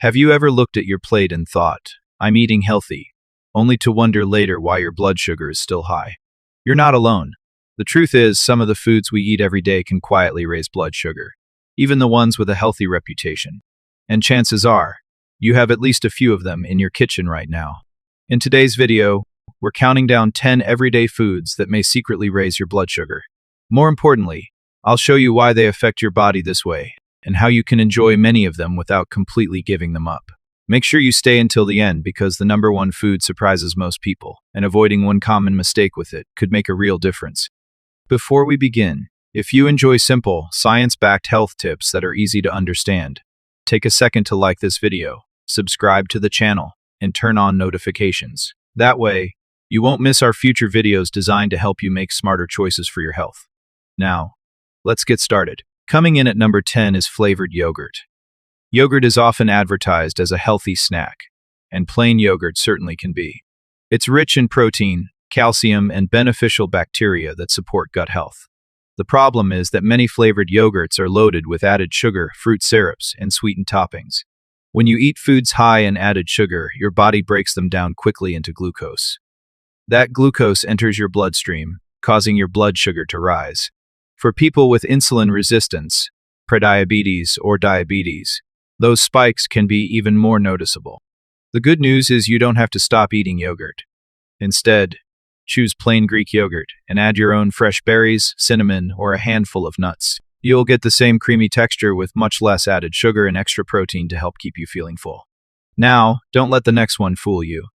Have you ever looked at your plate and thought, I'm eating healthy, only to wonder later why your blood sugar is still high? You're not alone. The truth is, some of the foods we eat every day can quietly raise blood sugar, even the ones with a healthy reputation. And chances are, you have at least a few of them in your kitchen right now. In today's video, we're counting down 10 everyday foods that may secretly raise your blood sugar. More importantly, I'll show you why they affect your body this way, and how you can enjoy many of them without completely giving them up. Make sure you stay until the end because the number one food surprises most people, and avoiding one common mistake with it could make a real difference. Before we begin, if you enjoy simple, science-backed health tips that are easy to understand, take a second to like this video, subscribe to the channel, and turn on notifications. That way, you won't miss our future videos designed to help you make smarter choices for your health. Now, let's get started. Coming in at number 10 is flavored yogurt. Yogurt is often advertised as a healthy snack, and plain yogurt certainly can be. It's rich in protein, calcium, and beneficial bacteria that support gut health. The problem is that many flavored yogurts are loaded with added sugar, fruit syrups, and sweetened toppings. When you eat foods high in added sugar, your body breaks them down quickly into glucose. That glucose enters your bloodstream, causing your blood sugar to rise. For people with insulin resistance, prediabetes, or diabetes, those spikes can be even more noticeable. The good news is you don't have to stop eating yogurt. Instead, choose plain Greek yogurt and add your own fresh berries, cinnamon, or a handful of nuts. You'll get the same creamy texture with much less added sugar and extra protein to help keep you feeling full. Now, don't let the next one fool you.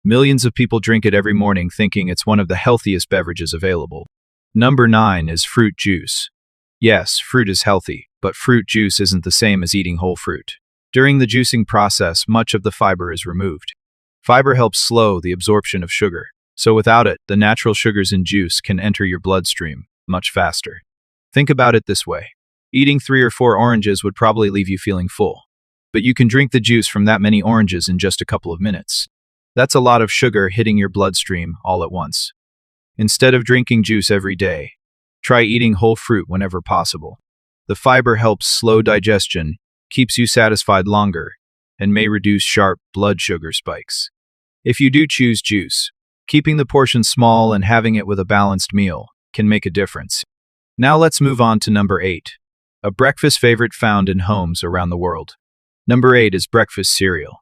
Millions of people drink it every morning thinking it's one of the healthiest beverages available. Number 9 is fruit juice. Yes, fruit is healthy, but fruit juice isn't the same as eating whole fruit. During the juicing process, much of the fiber is removed. Fiber helps slow the absorption of sugar, so without it, the natural sugars in juice can enter your bloodstream much faster. Think about it this way. Eating 3 or 4 oranges would probably leave you feeling full, but you can drink the juice from that many oranges in just a couple of minutes. That's a lot of sugar hitting your bloodstream all at once. Instead of drinking juice every day, try eating whole fruit whenever possible. The fiber helps slow digestion, keeps you satisfied longer, and may reduce sharp blood sugar spikes. If you do choose juice, keeping the portion small and having it with a balanced meal can make a difference. Now let's move on to number 8, a breakfast favorite found in homes around the world. Number 8 is breakfast cereal.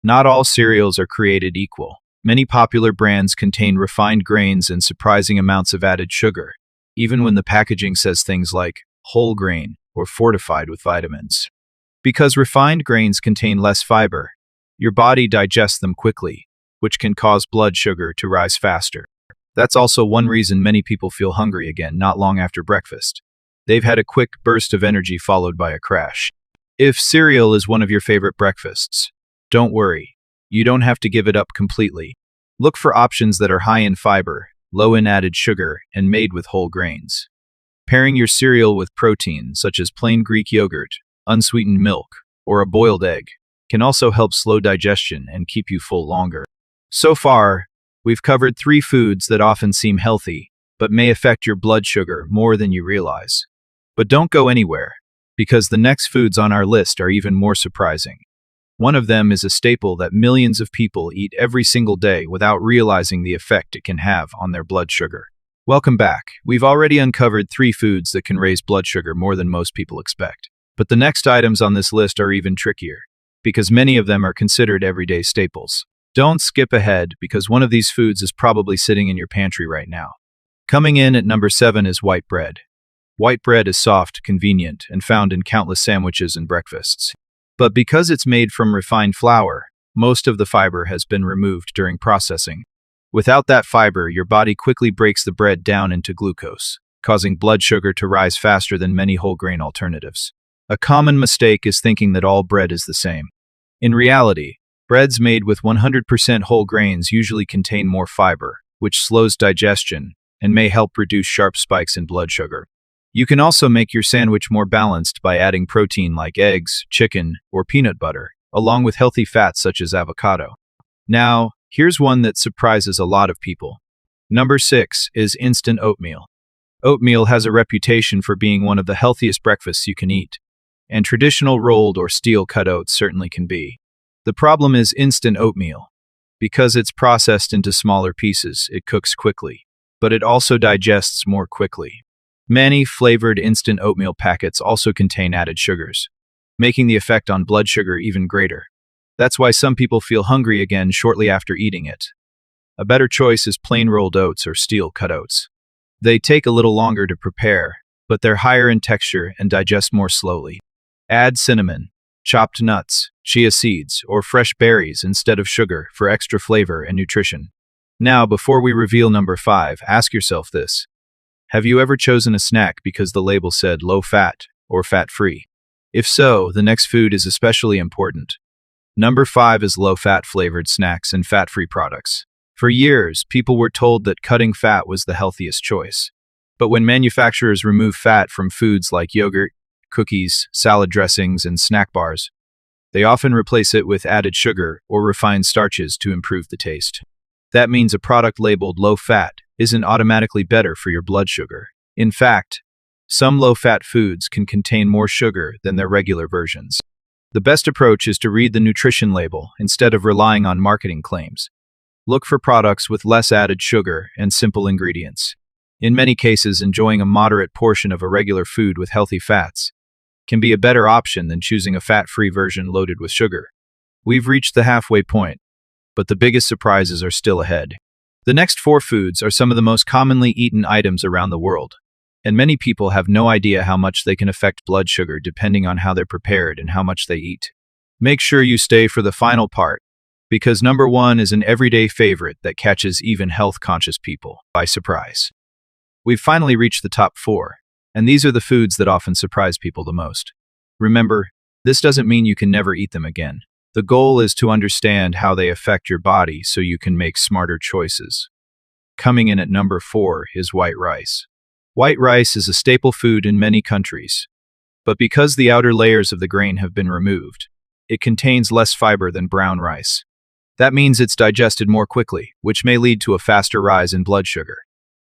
Not all cereals are created equal. Many popular brands contain refined grains and surprising amounts of added sugar, even when the packaging says things like whole grain or fortified with vitamins. Because refined grains contain less fiber, your body digests them quickly, which can cause blood sugar to rise faster. That's also one reason many people feel hungry again not long after breakfast. They've had a quick burst of energy followed by a crash. If cereal is one of your favorite breakfasts, don't worry. You don't have to give it up completely. Look for options that are high in fiber, low in added sugar, and made with whole grains. Pairing your cereal with protein, such as plain Greek yogurt, unsweetened milk, or a boiled egg, can also help slow digestion and keep you full longer. So far, we've covered 3 foods that often seem healthy, but may affect your blood sugar more than you realize. But don't go anywhere, because the next foods on our list are even more surprising. One of them is a staple that millions of people eat every single day without realizing the effect it can have on their blood sugar. Welcome back. We've already uncovered 3 foods that can raise blood sugar more than most people expect. But the next items on this list are even trickier, because many of them are considered everyday staples. Don't skip ahead, because one of these foods is probably sitting in your pantry right now. Coming in at number 7 is white bread. White bread is soft, convenient, and found in countless sandwiches and breakfasts. But because it's made from refined flour, most of the fiber has been removed during processing. Without that fiber, your body quickly breaks the bread down into glucose, causing blood sugar to rise faster than many whole grain alternatives. A common mistake is thinking that all bread is the same. In reality, breads made with 100% whole grains usually contain more fiber, which slows digestion and may help reduce sharp spikes in blood sugar. You can also make your sandwich more balanced by adding protein like eggs, chicken, or peanut butter, along with healthy fats such as avocado. Now, here's one that surprises a lot of people. Number 6 is instant oatmeal. Oatmeal has a reputation for being one of the healthiest breakfasts you can eat. and traditional rolled or steel-cut oats certainly can be. The problem is instant oatmeal. Because it's processed into smaller pieces, it cooks quickly, but it also digests more quickly. Many flavored instant oatmeal packets also contain added sugars, making the effect on blood sugar even greater. That's why some people feel hungry again shortly after eating it. A better choice is plain rolled oats or steel-cut oats. They take a little longer to prepare, but they're higher in texture and digest more slowly. Add cinnamon, chopped nuts, chia seeds, or fresh berries instead of sugar for extra flavor and nutrition. Now, before we reveal number 5, ask yourself this. Have you ever chosen a snack because the label said low fat or fat-free? If so, the next food is especially important. Number 5 is low-fat flavored snacks and fat-free products. For years, people were told that cutting fat was the healthiest choice. But when manufacturers remove fat from foods like yogurt, cookies, salad dressings, and snack bars, they often replace it with added sugar or refined starches to improve the taste. That means a product labeled low-fat isn't automatically better for your blood sugar. In fact, some low-fat foods can contain more sugar than their regular versions. The best approach is to read the nutrition label instead of relying on marketing claims. Look for products with less added sugar and simple ingredients. In many cases, enjoying a moderate portion of a regular food with healthy fats can be a better option than choosing a fat-free version loaded with sugar. We've reached the halfway point, but the biggest surprises are still ahead. The next 4 foods are some of the most commonly eaten items around the world, and many people have no idea how much they can affect blood sugar depending on how they're prepared and how much they eat. Make sure you stay for the final part, because number 1 is an everyday favorite that catches even health-conscious people by surprise. We've finally reached the top 4, and these are the foods that often surprise people the most. Remember, this doesn't mean you can never eat them again. The goal is to understand how they affect your body so you can make smarter choices. Coming in at number 4 is white rice. White rice is a staple food in many countries, but because the outer layers of the grain have been removed, it contains less fiber than brown rice. That means it's digested more quickly, which may lead to a faster rise in blood sugar.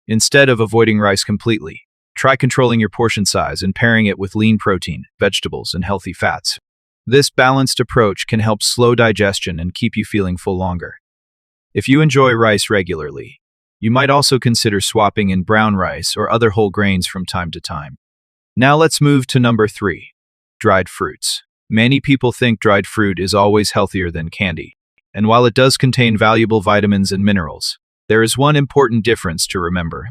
Instead of avoiding rice completely, try controlling your portion size and pairing it with lean protein, vegetables, and healthy fats. This balanced approach can help slow digestion and keep you feeling full longer. If you enjoy rice regularly, you might also consider swapping in brown rice or other whole grains from time to time. Now let's move to number 3, dried fruits. Many people think dried fruit is always healthier than candy, and while it does contain valuable vitamins and minerals, there is one important difference to remember.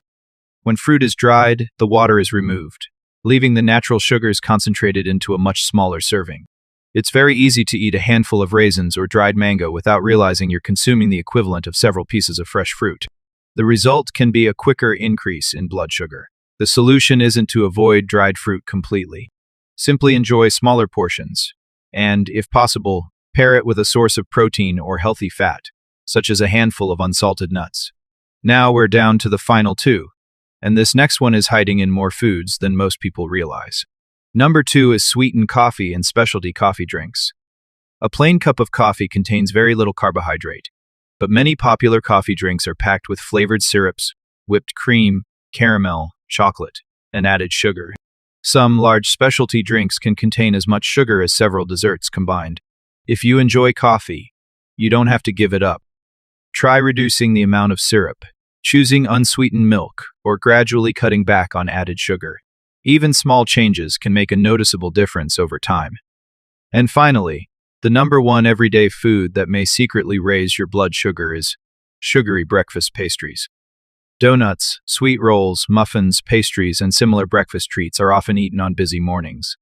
When fruit is dried, the water is removed, leaving the natural sugars concentrated into a much smaller serving. It's very easy to eat a handful of raisins or dried mango without realizing you're consuming the equivalent of several pieces of fresh fruit. The result can be a quicker increase in blood sugar. The solution isn't to avoid dried fruit completely. Simply enjoy smaller portions, and, if possible, pair it with a source of protein or healthy fat, such as a handful of unsalted nuts. Now we're down to the final 2, and this next one is hiding in more foods than most people realize. Number 2 is sweetened coffee and specialty coffee drinks. A plain cup of coffee contains very little carbohydrate, but many popular coffee drinks are packed with flavored syrups, whipped cream, caramel, chocolate, and added sugar. Some large specialty drinks can contain as much sugar as several desserts combined. If you enjoy coffee, you don't have to give it up. Try reducing the amount of syrup, choosing unsweetened milk, or gradually cutting back on added sugar. Even small changes can make a noticeable difference over time. And finally, the number 1 everyday food that may secretly raise your blood sugar is sugary breakfast pastries. Donuts, sweet rolls, muffins, pastries, and similar breakfast treats are often eaten on busy mornings.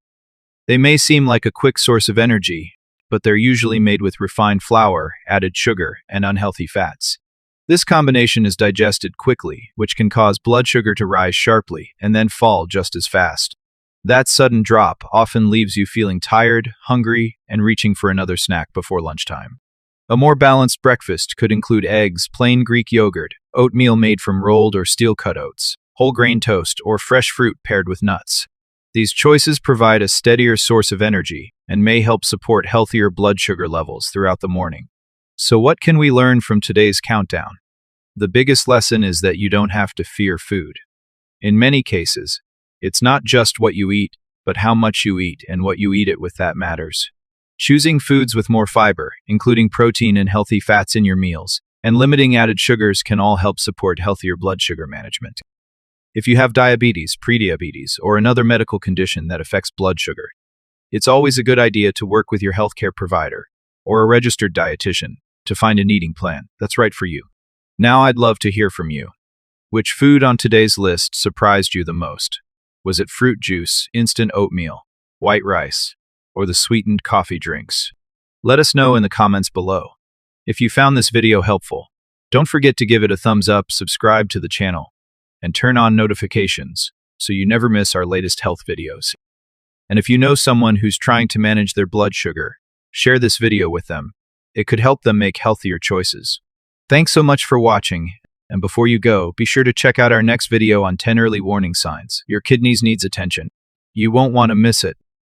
They may seem like a quick source of energy, but they're usually made with refined flour, added sugar, and unhealthy fats. This combination is digested quickly, which can cause blood sugar to rise sharply and then fall just as fast. That sudden drop often leaves you feeling tired, hungry, and reaching for another snack before lunchtime. A more balanced breakfast could include eggs, plain Greek yogurt, oatmeal made from rolled or steel-cut oats, whole grain toast, or fresh fruit paired with nuts. These choices provide a steadier source of energy and may help support healthier blood sugar levels throughout the morning. So what can we learn from today's countdown? The biggest lesson is that you don't have to fear food. In many cases, it's not just what you eat, but how much you eat and what you eat it with that matters. Choosing foods with more fiber, including protein and healthy fats in your meals, and limiting added sugars can all help support healthier blood sugar management. If you have diabetes, prediabetes, or another medical condition that affects blood sugar, it's always a good idea to work with your healthcare provider or a registered dietitian to find an eating plan that's right for you. Now I'd love to hear from you. Which food on today's list surprised you the most? Was it fruit juice, instant oatmeal, white rice, or the sweetened coffee drinks? Let us know in the comments below. If you found this video helpful, don't forget to give it a thumbs up, subscribe to the channel, and turn on notifications so you never miss our latest health videos. And if you know someone who's trying to manage their blood sugar, share this video with them. It could help them make healthier choices. Thanks so much for watching, and before you go, be sure to check out our next video on 10 early warning signs your kidneys needs attention. You won't want to miss it.